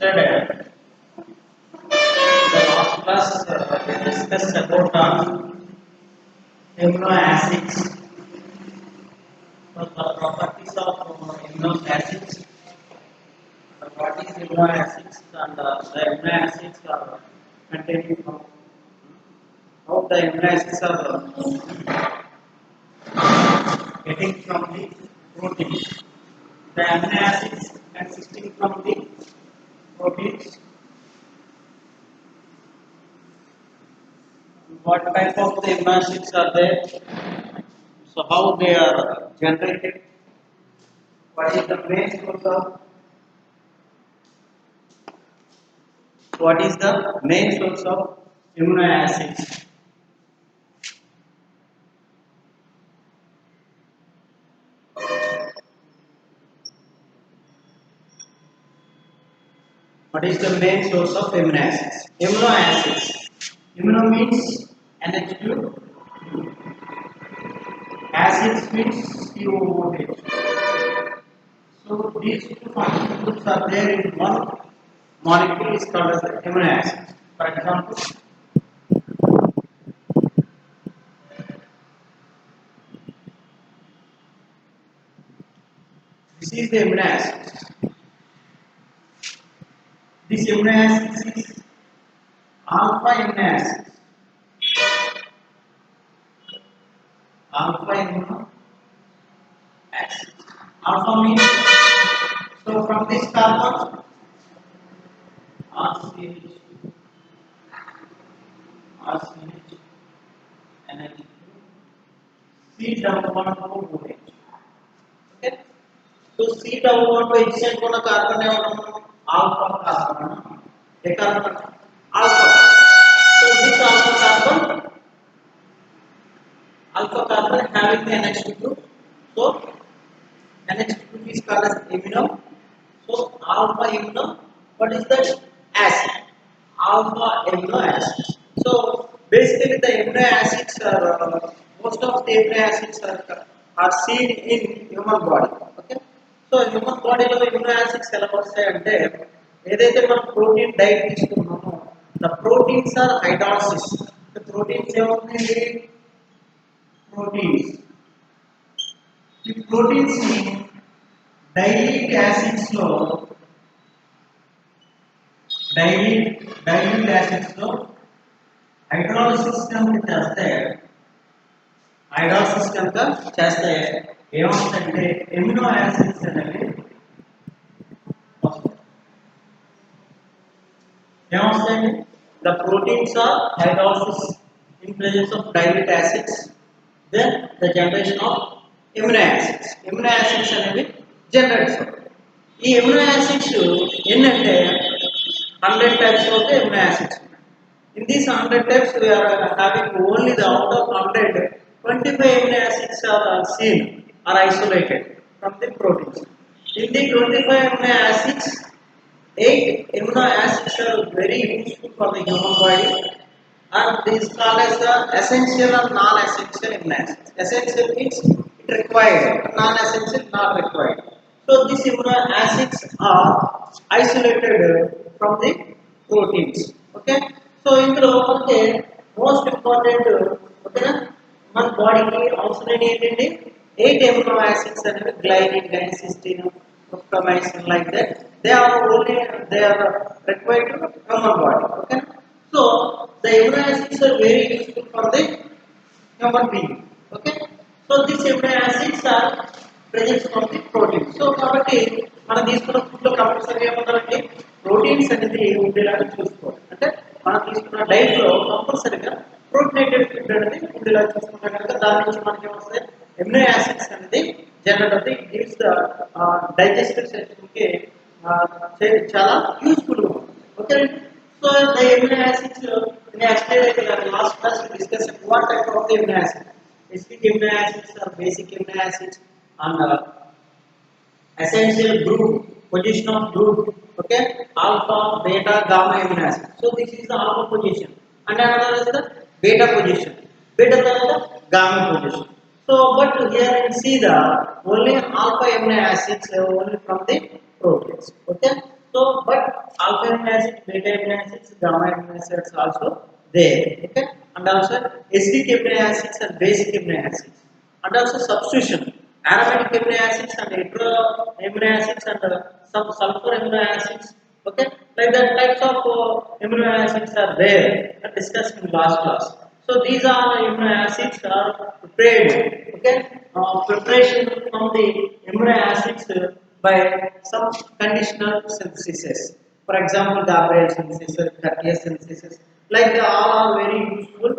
Yesterday, the last class we discussed about amino acids. So the properties of amino acids. What is amino acids and the amino acids are containing from how the amino acids are getting from the proteins. The amino acids consisting from the proteins. What type of the amino acids are there? So how they are generated? What is the main source of? What is the main source of amino acids? What is the main source of amino acids? Amino acids. Amino means NH2. Acids means COOH. So these two functional groups are there in one molecule is called as the amino acid. For example, this is the amino acid. This amino acid is alpha amino acid. Alpha amino acid. Alpha means so from this carbon RCH NH2 C double bond OH. Okay. So C double bond position को ना carbon है और alpha carbon ये carbon alpha. So this alpha carbon having the NH2 group. So NH2 is called as amino. So alpha amino. What is that? Acid. Alpha amino acid. So basically the amino acids are most of the amino acids are seen in human body. Okay. So human body లో amino acids ఎలా వస్తాయంటే ఏదైతే మనం protein diet తీసుకున్నామో the proteins are hydrolysis. The proteins ఏమవుతాయండి proteins. ఈ proteins ని dilute acids లో dilute acids లో హైడ్రాలిసిస్ కనుక చేస్తే ఏమవుతుందంటే ఎమినో యాసిడ్స్ అనేవి ఏమొస్తాయండి the proteins are hydrolysis in presence of dilute acids, then the generation of amino acids అనేవి జనరేట్ అవుతాయి. ఈ amino acids ఏంటంటే 100 types of the amino acids. In these 100 types, we are having only the out of 100, 25 amino acids are seen or isolated from the proteins. In the 25 amino acids, 8 amino acids are very useful for the human body, and these called as the essential and non-essential amino acids. Essential means it required, non-essential not required. So these amino acids are isolated from the proteins. Okay. So ఇందులో మనకి most important ఓకేనా మన బాడీకి అవసరం ఏంటంటే 8 amino acids అనేవి glycine cysteine tryptomycin like that they are required to human body. Okay. So the amino acids are very useful for the human being. Okay. So these amino acids are present from the proteins. So కాబట్టి మనం తీసుకున్న food లో compulsory ఏముండాలంటే proteins అనేది ఉండేలాగా చూసుకోవాలి. అంటే మనం తీసుకున్న డైట్ లో కంపల్సరీగా ప్రోటీనేటెడ్ ఫుడ్ అనేది ఉండేలా చూసుకుంటే కనుక దాని నుంచి మనకి ఏమొస్తాయి ఎమినో యాసిడ్స్ అనేది జనరేట్ అవుతాయి. గివ్స్ ద డైజెస్టివ్ సిస్టమ్ కి చాలా యూస్ఫుల్ గా ఉంటుంది. Okay. So the amino acids next last class discuss what type of amino acid specific amino acids or basic amino acids and essential group, position of group. Okay, alpha, beta, gamma amino acid. So this is the alpha position and another is the beta position. Beta is the gamma position. So but here you see the only alpha amino acids only from the proteins. Okay. So, but alpha amino acid, beta amino acids, gamma amino acids also there. Okay, and also acidic amino acids and basic amino acids, and also substitution aromatic amino acids and hetero amino acids and some sulfur amino acids. Okay, like that types of amino acids are there and discussed in last class. So these are amino acids are prepared. Okay, preparation from the amino acids by some conditional synthesis. For example, Gabriel synthesis, Curtius synthesis. Like all are very useful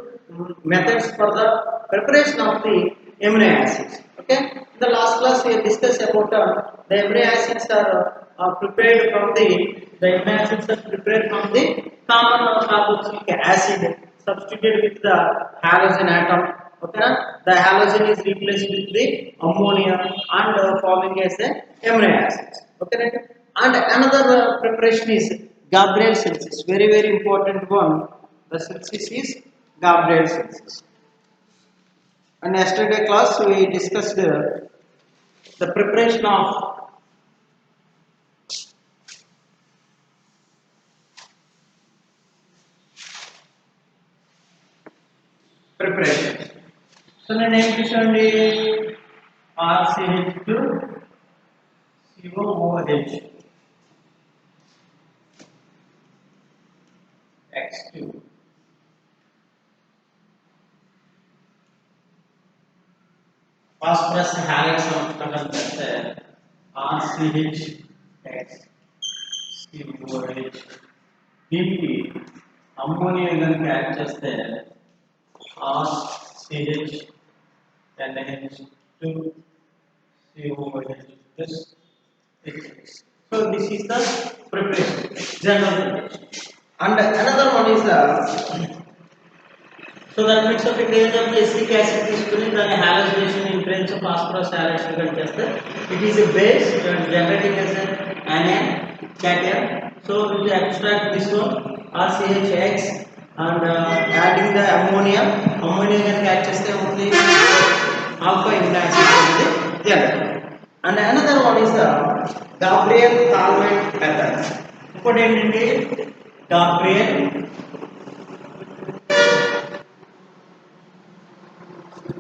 methods for the preparation of the amino acids. Okay. In the last class we have discussed about the amino acids are prepared from the amino acids are prepared from the common carboxylic acid substituted with the halogen atom. Okay, the halogen is replaced with the ammonia and forming as a amino acids. Okay, right? And another preparation is Gabriel synthesis. Very very important one. The synthesis is Gabriel synthesis. And yesterday class we discussed the preparation of preparation. So the name is RCH2 COOH X2. Phosphorus halides ఉంటుందంటే RCH X COOH దీనికి ammonia కనుక add చేస్తే RCH NH2 COOH plus H. So this is the preparation, general preparation. And another one is the so that means of range of acetic acid తీసుకుని దాని halogenation in presence of phosphorus halides ని చేస్తే it is a base generating as an anion cation. So we will extract this one RCHX and adding the ammonia కనుక add చేస్తే ఉంది alpha amino acid అనేది generate. And another one is the Gabriel Thalmann method. ఇంకోటి ఏంటంటే Gabriel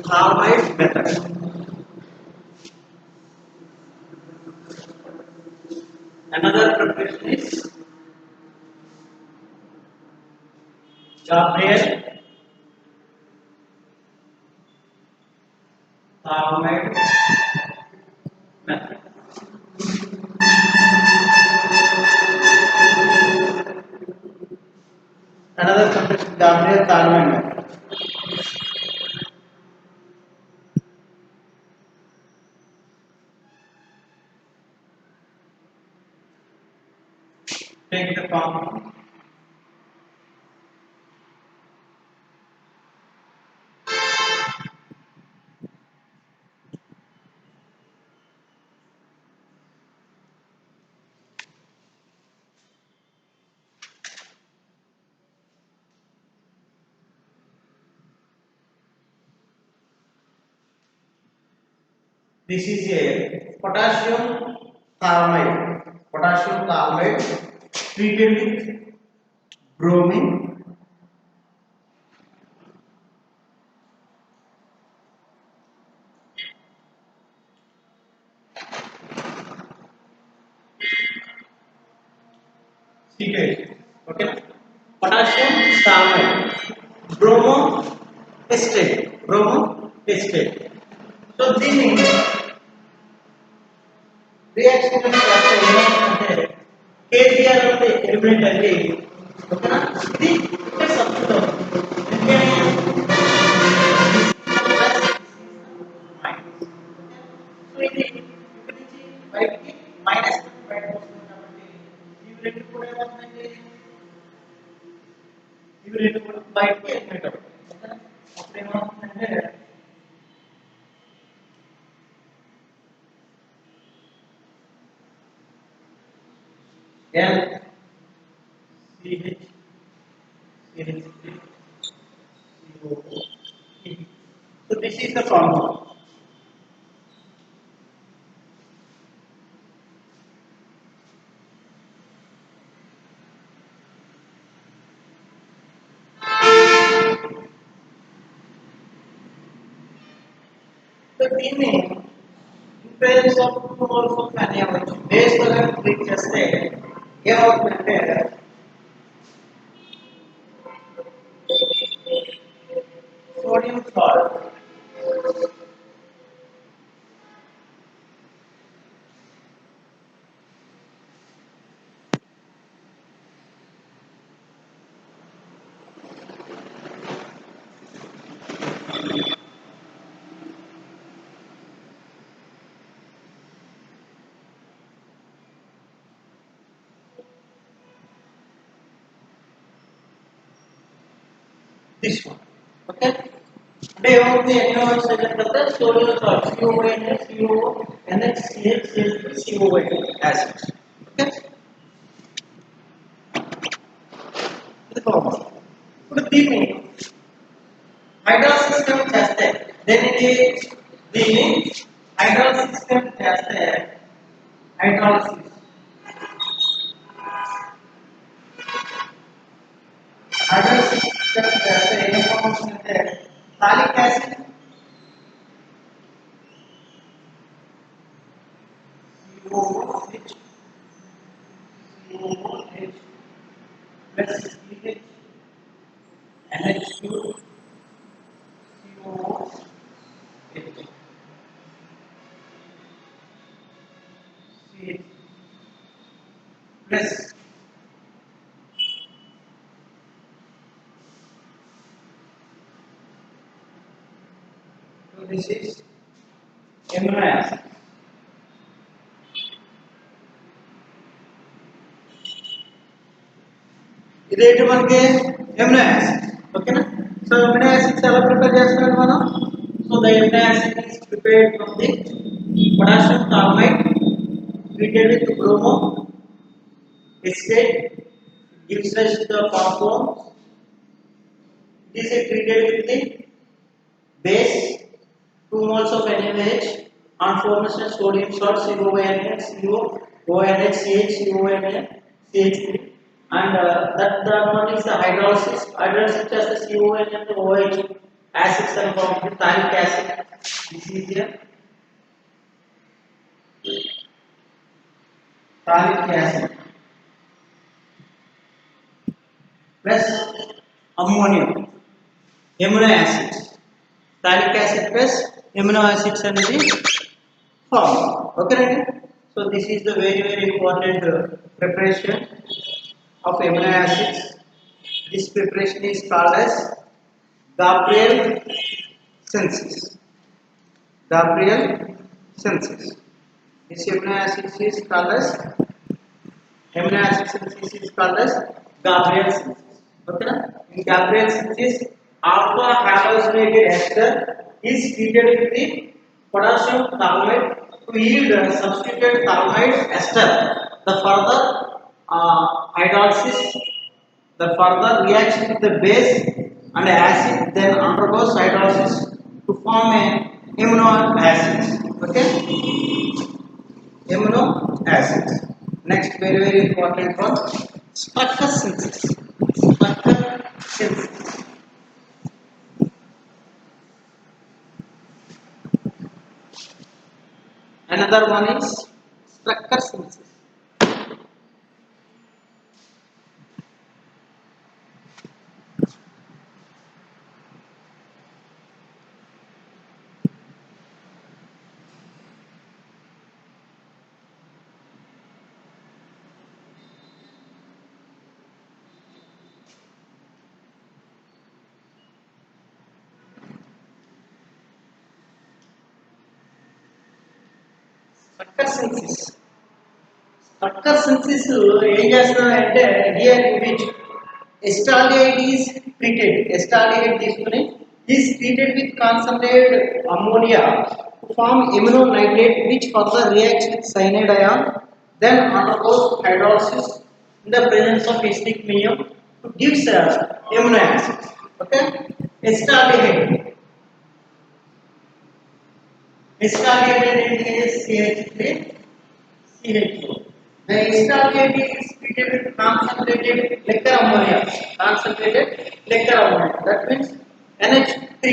Thalmann method. Another preparation is Gabriel Thalmann method. Another preparation Gabriel Thalmann method. Take the compound. This is a potassium thalmide. Potassium thalmide treated with bromine citrate. Okay, potassium thalmide, bromo acetate, bromo acetate. So దీన్ని reaction చేస్తే ఏమవుతుందంటే KCl అంటే eliminate అయ్యి ఓకేనా ఇది ఇక్కడ substitute అవుతుంది. So ఇది ఇక్కడ నుంచి బయటికి మైనస్ బయటకు వస్తుంది కాబట్టి ఇవి రెండు కూడా ఏమవుతుందండి ఇవి రెండు కూడా బయటికి ఎలిమినేట్ అవుతాయి. ఓకేనా అప్పుడు ఏమవుతుందంటే L CH CH3 COO. So this is the formula. దీన్ని in presence of two moles of NaOH base తో ట్రీట్ చేస్తే ఏమవుతుందంటే sodium salt this one. Okay? అంటే ఏమవుతుంది NaOH కలిపితే sodium salt COOH COO NH COOH acids. Okay, ఇది formula. ఇప్పుడు దీన్ని హైడ్రాలిక్ సిస్టమ్ చేస్తే దీన్ని హైడ్రాలిక్ సిస్టమ్ చేస్తే హైడ్రాలిసిస్ హైడ్రాలిసిస్ సిస్టమ్ చేస్తే ఏం ఫార్మేషన్ అంటే TOLIC acid COOH plus CH NH2 COOH CH plus so this is amino acid. ఇదేంటి మనకి ఎమినో యాసిడ్. ఓకేనా? సో ఎమినో యాసిడ్స్ ఎలా ప్రిపేర్ చేస్తాం మనం? So the amino acid is prepared from the potassium carbonate treated with bromo acetate, gives us the compound. This is treated with the base 2 moles of NaOH on formation of sodium salt COOH COOH CH COOH CH3 and that one is the hydrolysis. Hydrolysis just the COOH and the OH acids and form the thallic acid. This is here thallic acid plus ammonium amino acids. Thallic acid plus amino acids అనేది form. Okay, right? So this is the very important preparation of amino acids. This preparation is called as Gabriel synthesis. Gabriel synthesis. This amino acids is called as amino acid synthesis is called as Gabriel synthesis. Okay, in Gabriel synthesis alpha halogenated ester is treated with the potassium carbonate to yield substituted carbonate ester. The further hydrolysis, the further reaction with the base and acid then undergoes hydrolysis to form a amino acids. Okay, amino acids. Next, very important one, Strucker synthesis. Strucker synthesis. Another one is Strucker synthesis. Strucker synthesis ఏం చేస్తున్నారంటే here which acetaldehyde is treated. Acetaldehyde తీసుకుని is treated with concentrated ammonia to form amino nitrate which further reacts with cyanide ion then undergoes hydrolysis in the presence of acidic medium to gives amino acids. Okay, acetaldehyde is CH3 CH4. The acetaldehyde is treated with concentrated liquor ammonia. Concentrated liquor ammonia. That means NH3.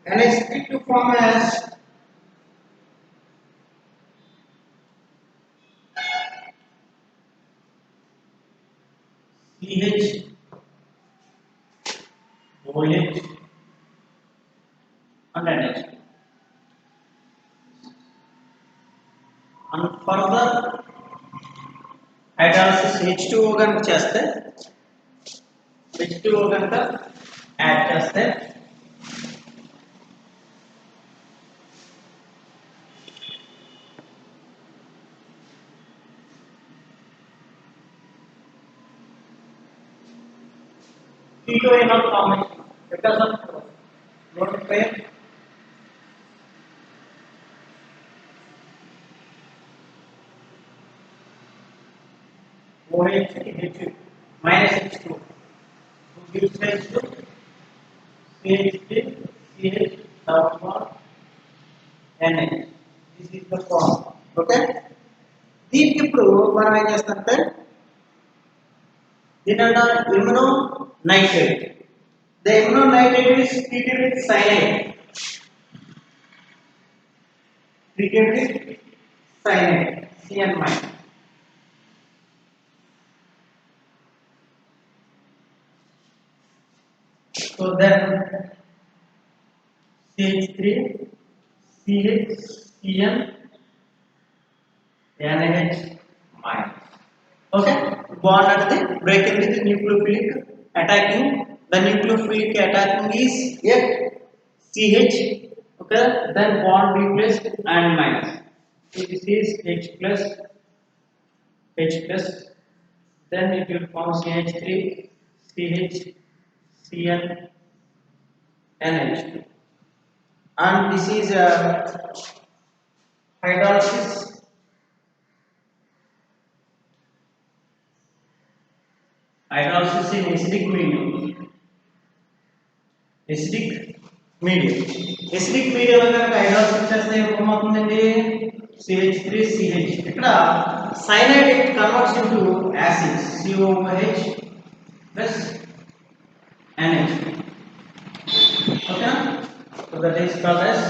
NH3 to form as CH, OH and NH. And further hydrolysis H2O కనుక చేస్తే H2O కనుక add చేస్తే Keto not formation because of load pair OH H minus H2 gives rise to CH3 CH double bond NH. This is the form. Okay. దీనికి ఇప్పుడు మనం ఏం చేస్తామంటే దీని అంటారు immuno nitrate. The immuno nitrate is treated with cyanide. Treated with cyanide, CN minus. So then CH3, CH, CN, NH minus. Okay, bond at the breaking with the nucleophilic attacking. The nucleophilic attacking is F, CH. Okay, then bond replaced and minus. So this is H plus, H plus. Then it will form CH3, CH, CN, NH. And this is hydrolysis. Hydrolysis in acidic medium. Acidic medium. Acidic medium కనుక hydrolysis చేస్తే ఏమవుతుందండి CH3CH. ఇక్కడ cyanide it converts into acids COOH plus NH. Okay, so that is called as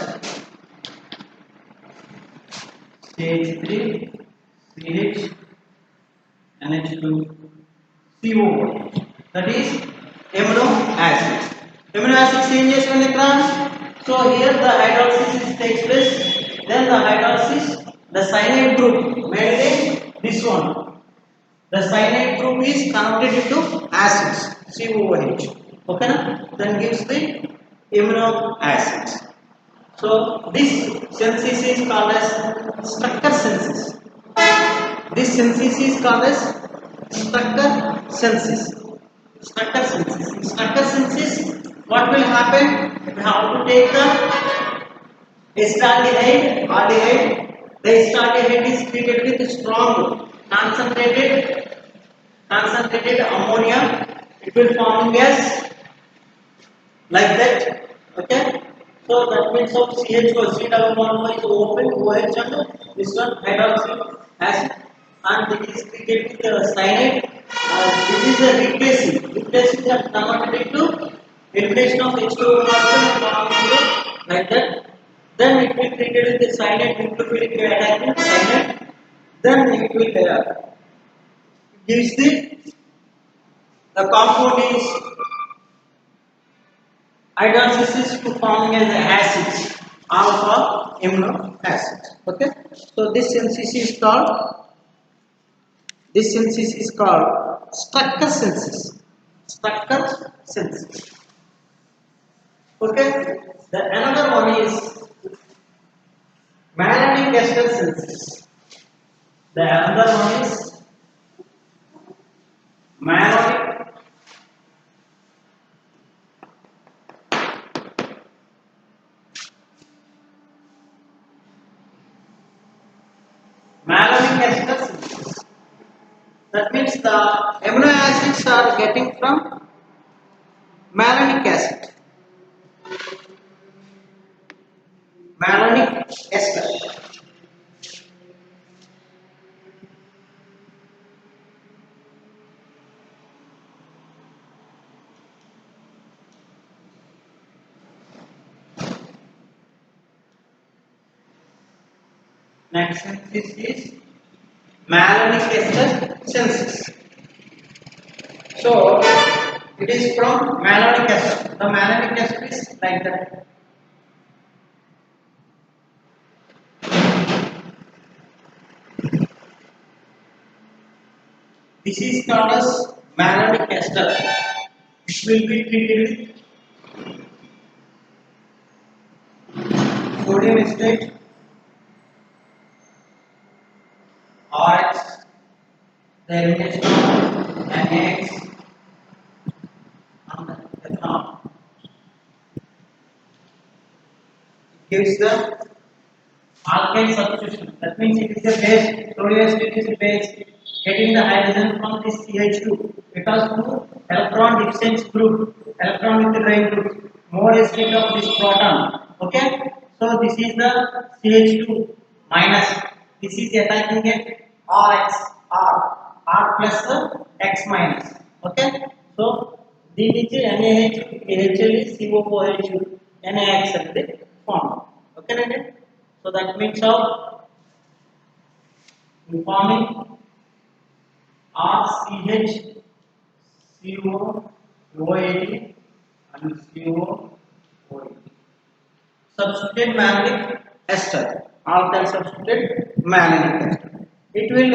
CH3 CH NH2 COOH. That is amino acids. Amino acids changes when it runs. So here the hydrolysis takes place. Then the hydrolysis, the cyanide group made in this one. The cyanide group is converted into acids COOH. Okay, then gives the amino acids. So this synthesis is called as Stucker synthesis. This synthesis is called as Stucker synthesis. Stucker synthesis. Stucker synthesis. What will happen? We have to take the acetaldehyde, aldehyde. The acetaldehyde is treated with strong concentrated ammonia. It will form gas like that. Okay. So that means of CH4 C double bond is open OH and this one hydroxy acid, and it is treated with cyanide. This is a replacing that converted into elimination of H2O like that. Then it will treated with the cyanide nucleophilic attachment cyanide. Then it will gives the compound is hydrolysis to forming as acids, alpha amino acids. Okay, so this synthesis is called Stucker synthesis. Stucker synthesis. Okay, the another one is malonic ester synthesis. The another one is malonic ester synthesis. That means the amino acids are getting from malonic acid. Malonic ester. Next synthesis is malonic ester synthesis. So it is from malonic ester. The malonic ester is like that. This is called as malonic ester. It will be treated with sodium acetate, RX, the elimination of NaX, and ethanol. It gives the alkyl substitution. That means it is a base. Sodium acetate is a base. Getting the hydrogen from this CH2 because two electron deficient group, electron with the right group, more acidic of this proton. Okay, so this is the CH2 minus. This is attacking at RX, R plus the X minus. Okay, so this is NaH, KHL, CO4H2, NaX at the form. Okay, right? So that means of forming RCH, CO, OAD and COOH. Substitute malonic ester. Alkyl substitute malonic ester. It will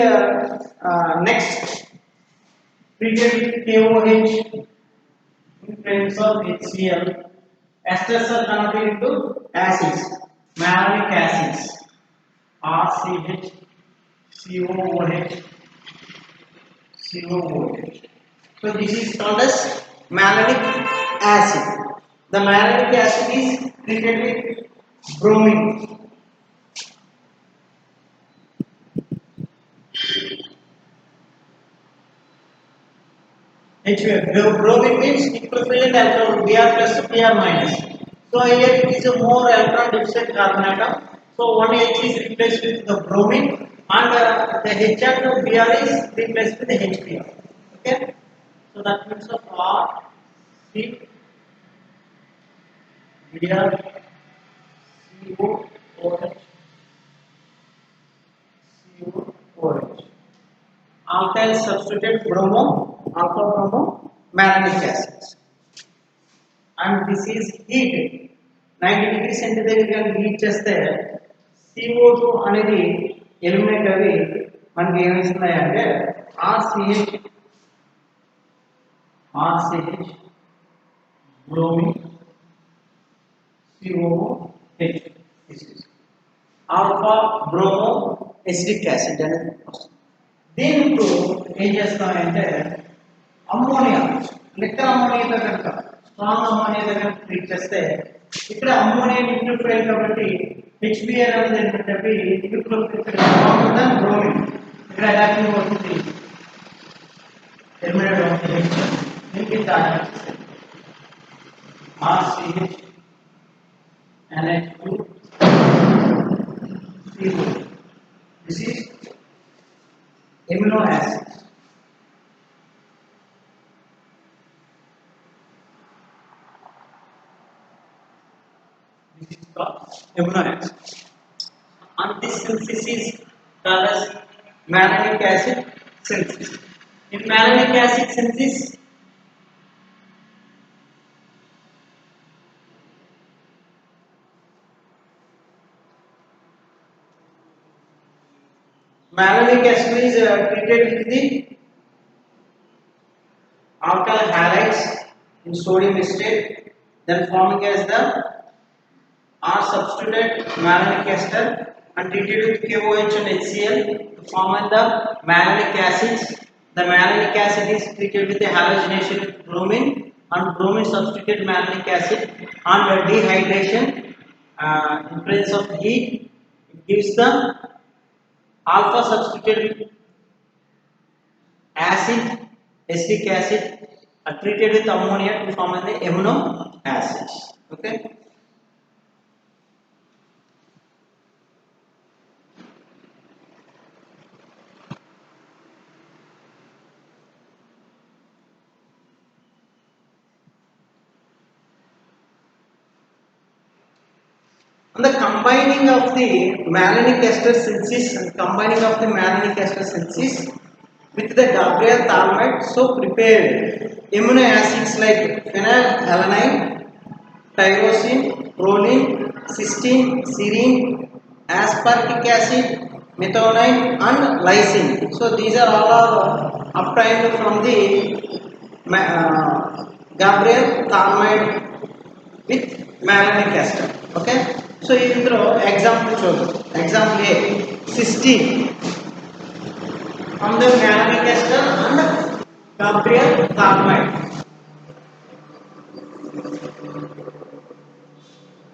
next treated with KOH in presence of HCl. Esters are converted into acids, malonic acids. RCH, COOH, COOH. So this is called as malonic acid. The malonic acid is treated with bromine. HBr. Bromine means equivalent electron Br plus Br minus. So here it is a more electron deficient carbon atom. So one H is replaced with the bromine and the H and Br is replaced with the HBr. Okay. So that means of R, C, Br, CO, OH, COOH. Alkyl substitute bromo, alpha bromo, malonic acids. And this is heat. 90 degrees centigrade can heat చేస్తే CO2 అనేది eliminate అవి మనకి ఏమిస్తున్నాయి అంటే RCH, bromine, COOH. This is alpha bromo acidic acid అనేది వస్తుంది. దీని ఇప్పుడు ఏం చేస్తామంటే అమ్మోనియా, లిక్కర్ అమ్మోనియాతో కనుక స్ట్రాంగ్ అమ్మోనియాతో కనుక ట్రీట్ చేస్తే ఇక్కడ అమ్మోనియా న్యూక్లియోఫైల్ కాబట్టి HBr అనేది ఏంటంటే న్యూక్లియోఫైల్ స్ట్రాంగ్ దెన్ బ్రోమిన్. ఇక్కడ అటాకింగ్ అవుతుంది ఎలిమినేట్ అవుతుంది దీనికి దాని RCH, NH2, CO. This is amino acids. This is called amino acids. And this synthesis is called as malonic acid synthesis. In malonic acid synthesis, malonic acid is treated with the alkyl halides in sodium acetate, then forming as the R substituted malonic ester and treated with KOH and HCl to form the malonic acids. The malonic acid is treated with the halogenation with bromine and bromine substituted malonic acid and dehydration in presence of heat. It gives the alpha substituted acid, acetic acid are treated with ammonia to form the amino acids. Okay. On the combining of the malonic ester synthesis and combining of the malonic ester synthesis with the Gabriel thalmide, so prepared amino acids like phenylalanine, tyrosine, proline, cysteine, serine, aspartic acid, methionine and lysine. So these are all obtained from the Gabriel thalmide with malonic ester. Okay. So indro example చూద్దాం. Example A, cysteine from the malonic ester and Gabriel thalmide.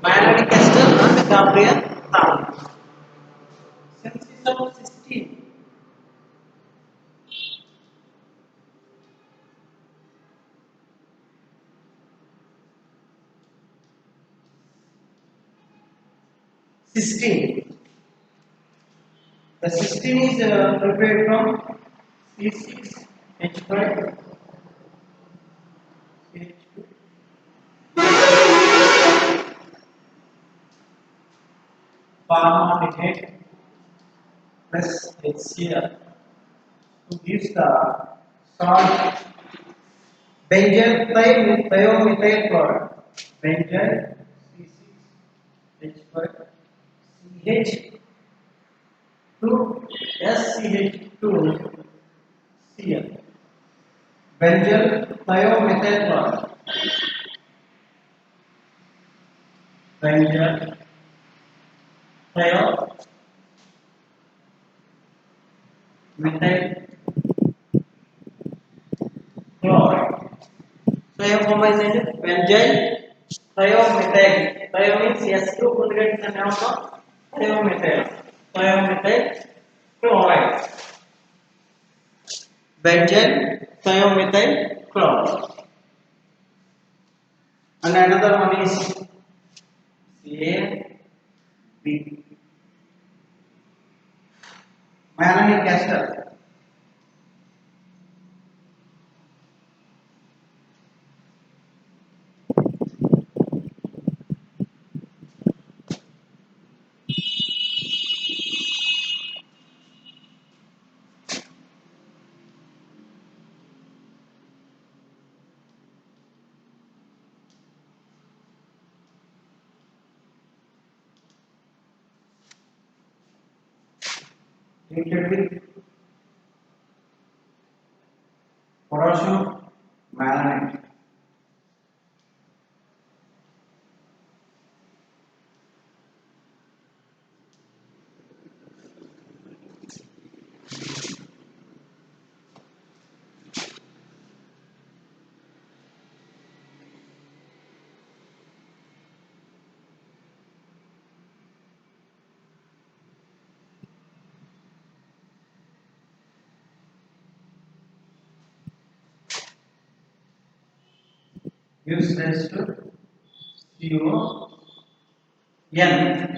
Malonic ester and Gabriel thalmide. Synthesis of cysteine. Cysteine. The cysteine is prepared from C6H5 CH2 formaldehyde plus HCl to gives the salt benzyl thiomethyl chloride. Benzyl C6H5 CH2 SCH2Cl. Benzyl thiomethyl chloride. Benzyl thiomethyl chloride. So I have combined benzyl thiomethyl. Thio means S2 conjugated the name of thiomethyl. Thiomethyl chloride. Benzyl thiomethyl chloride. And another one is CaB. Malonic ester. Treated with potassium malonate. Gives rise to CON.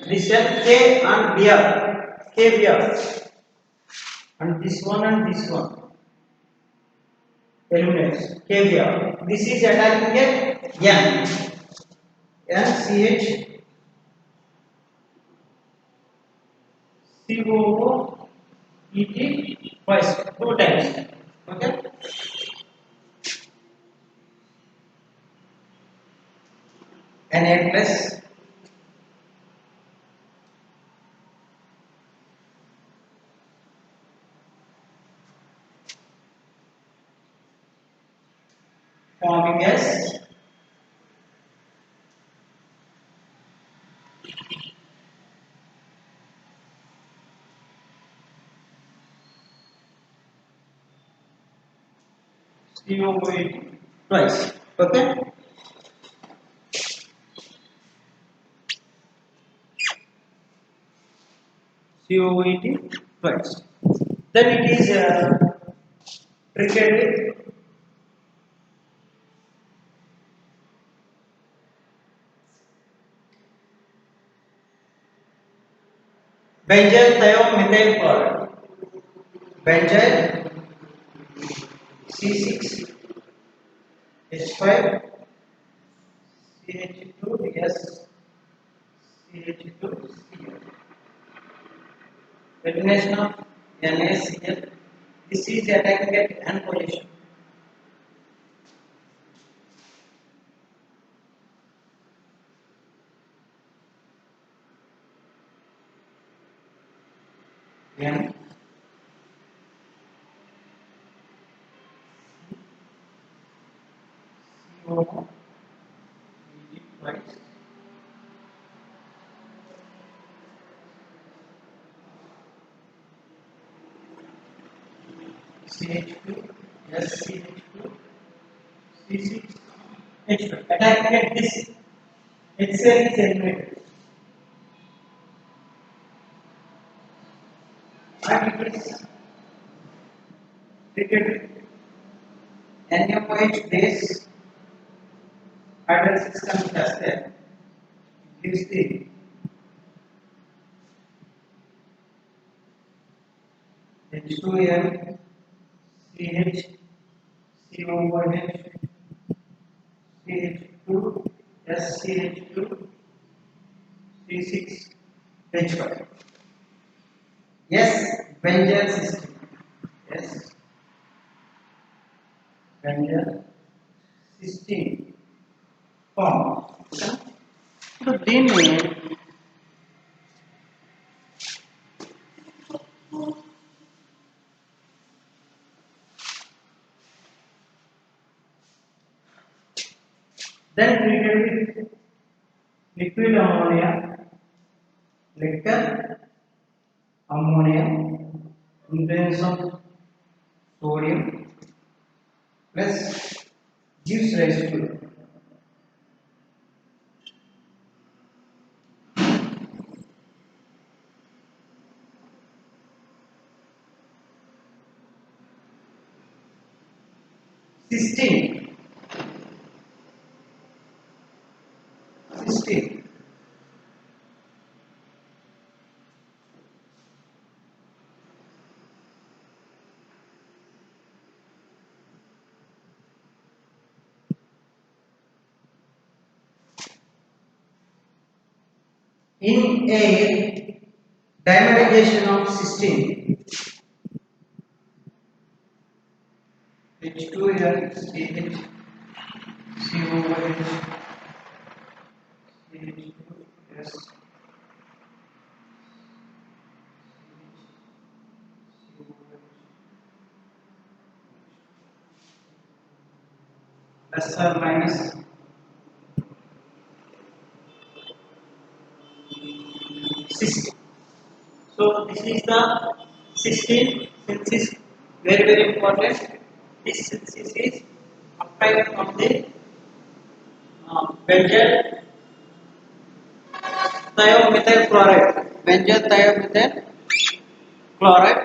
This is K and Br. KBr. And this one eliminates KBr. This is attacking at N. NCH COOET twice, 2 times. Okay. Na plus forming as COOET twice. Okay. COET twice. Then it is treated with benzyl thiomethyl chloride. Benzyl C6H5 CH2S CH2Cl. Elimination of NaCl. This is attacking at N position. N CO twice CH2 SCH2 C6 H2. Attacking at this HCl is eliminated. And it is treated with NaOH base hydrolysis concentrate. Gives the H2N CH COOH CH2 SCH2 C6 H5. Yes, Wenger system. Yes, Wenger system form. So then treated with liquid ammonia, liquor ammonia in presence of sodium plus gives rise to 16. 16. In air, dimerization of cysteine H2L CH COOH CH2S plus or minus 60. So this is the 16 synthesis, very important. This synthesis is applied from the benzyl thiomethyl chloride. Benzyl thiomethyl chloride.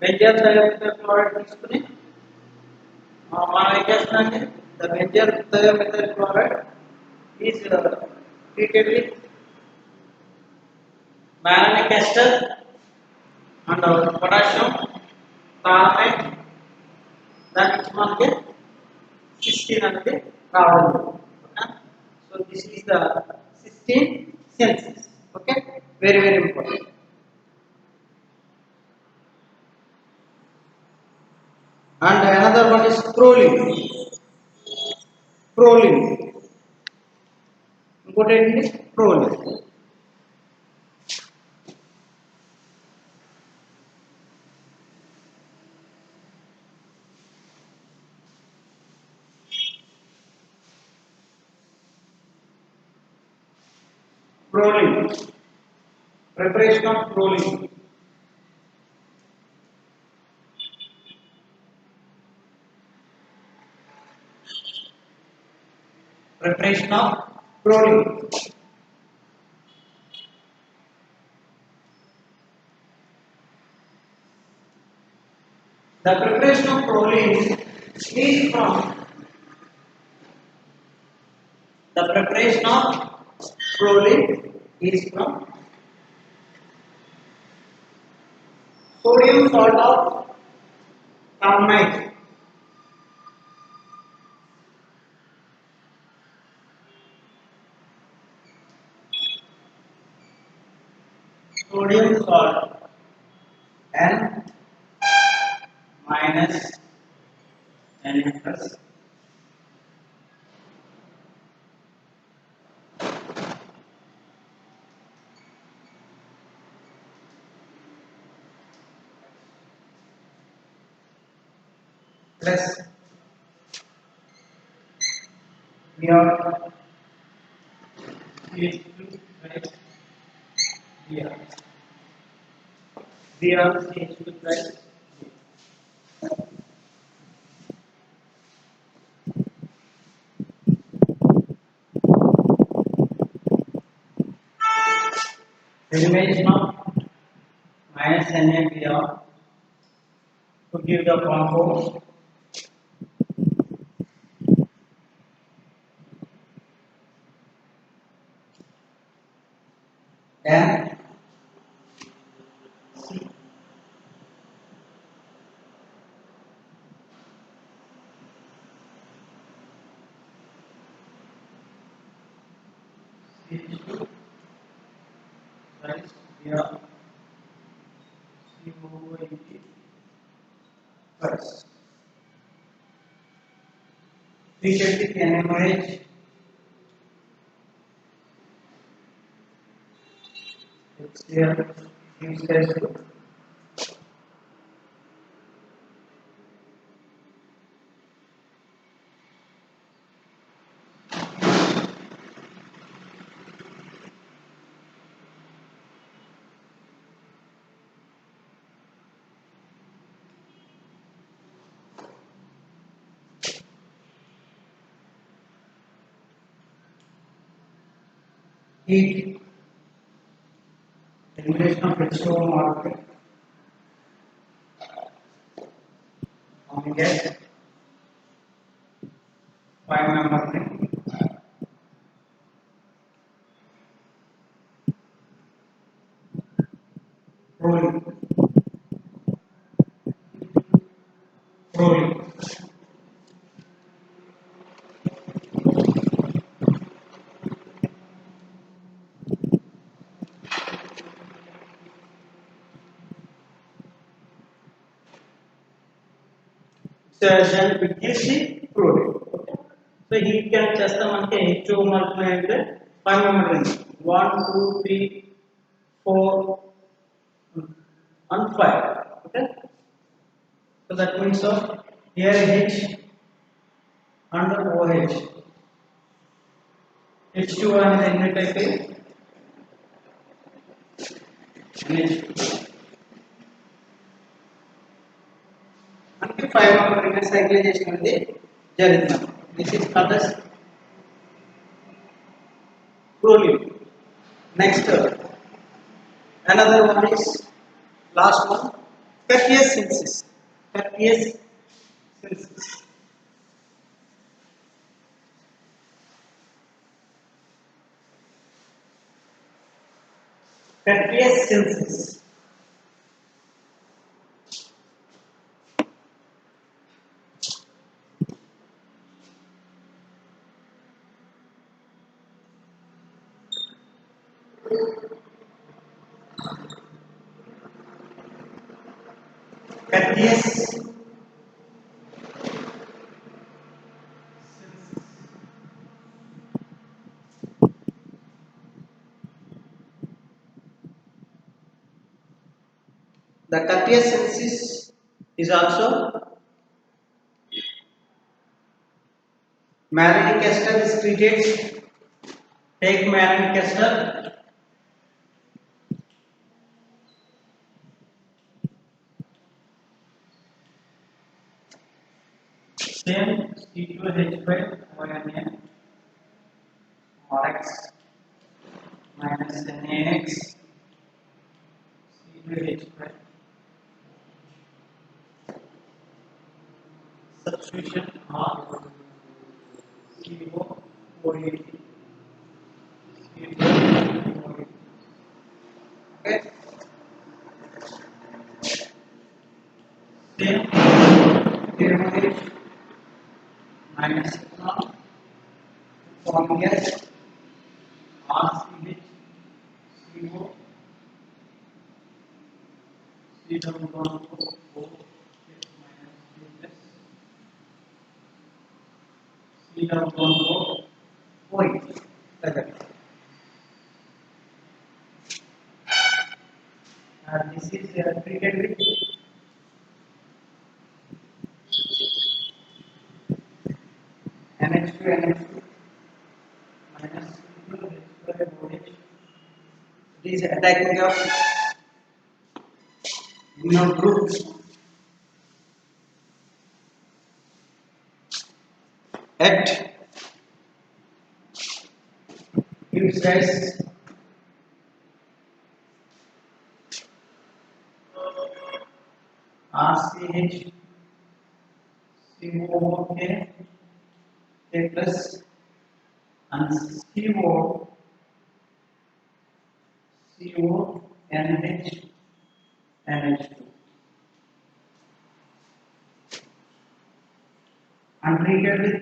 Benzyl thiomethyl chloride తీసుకుని మనం ఏం చేస్తున్నామంటే the benzyl thiomethyl chloride is treated with mannanic ester and potassium carbonate. దాని నుంచి మనకి 16 అనేది రావాలి. So this is the 16 synthesis. Okay, very important. And another one is proline. Proline. Important is proline. Proline. Preparation of proline. Preparation of proline. The preparation of proline is from the preparation of proline is from sodium salt of carbonate. sodium salt N minus Na plus plus we have CH2 plus Br. Br CH2 plus elimination of minus NaBr to give the compound N CH2 plus Br COOH plus 330 NaOH HCl gives rise to heat elimination of H2O molecule on gas 5-member ring rolling rolling solution which gives the chlorine. Okay. So heat can చేస్తే మనకి H2O molecule అంటే 5-member ring 1 2 3 4 and 5. Okay. So that means of here H and OH. H2O అనేది ఎన్ని type NH2 మనకి 5-member ring cyclization అనేది జరుగుతుంది. This is called as chlorine. Next another one is last one Capious synthesis. Capious synthesis. Capious synthesis. Capious the Capious synthesis is also malic ester is treated. Take malic ester same C2H5ONA RX minus NaX C2H5 substitution of CO480 okay same derivatives minus ethanol form gas RCH CO C double bond O minus Q plus C double bond OH. Like that. This is treated with NH2 NH2 minus H2OH. It is attacking of groups at gives rise RCH COOK K plus and CO NH2 and treated with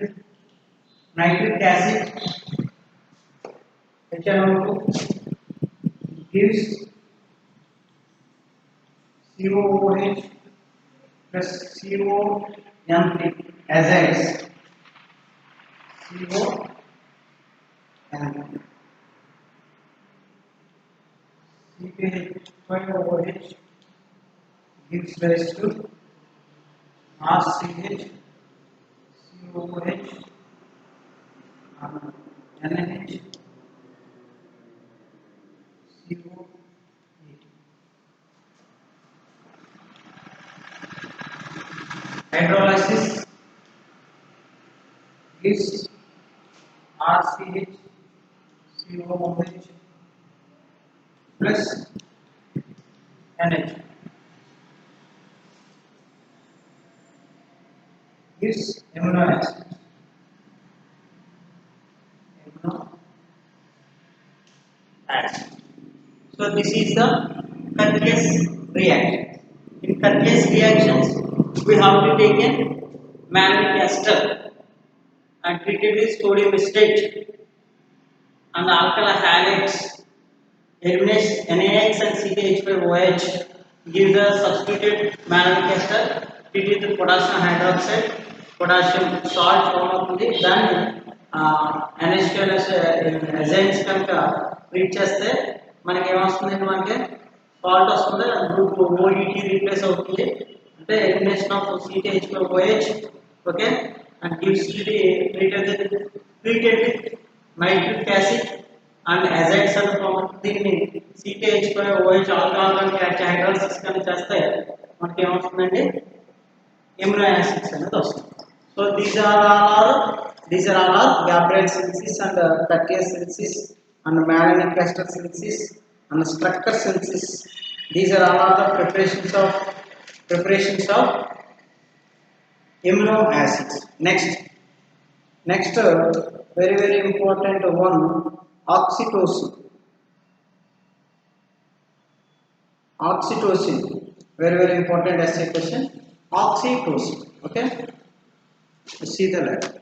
nitric acid HNO2 gives COOH plus CON3 azides CO and CH5OH gives rise to RCH COOH NaH CO. Hydrolysis gives RCH COOH plus NH gives amino acid. Amino acid. So this is the Curtius reaction. In Curtius reactions, we have to take in malic ester and treated with sodium acetate and alkali halides. Eliminates NaX and CH5OH gives the substituted malic ester treated with potassium hydroxide, potassium salt form అవుతుంది. దాన్ని NH2 enzymes కనుక treat చేస్తే మనకి ఏమొస్తుంది అంటే salt వస్తుంది, group OET replace అవుతుంది, అంటే elimination of CH4OH. Okay, and gives the treated with nitric acid and azides and form దీన్ని CH4OH ఆల్కహాల్ క్యాచ్ హైడ్రాలసిస్ కనుక చేస్తే మనకి ఏమొస్తుందండి amino acids అనేది వస్తుంది. So these are all Gabriel synthesis and Curtius synthesis and Mannlich ester synthesis and Strucker synthesis. These are all the preparations of amino acids. Next very important one, oxytocin, very important essay question. Oxytocin. Okay, see the letter.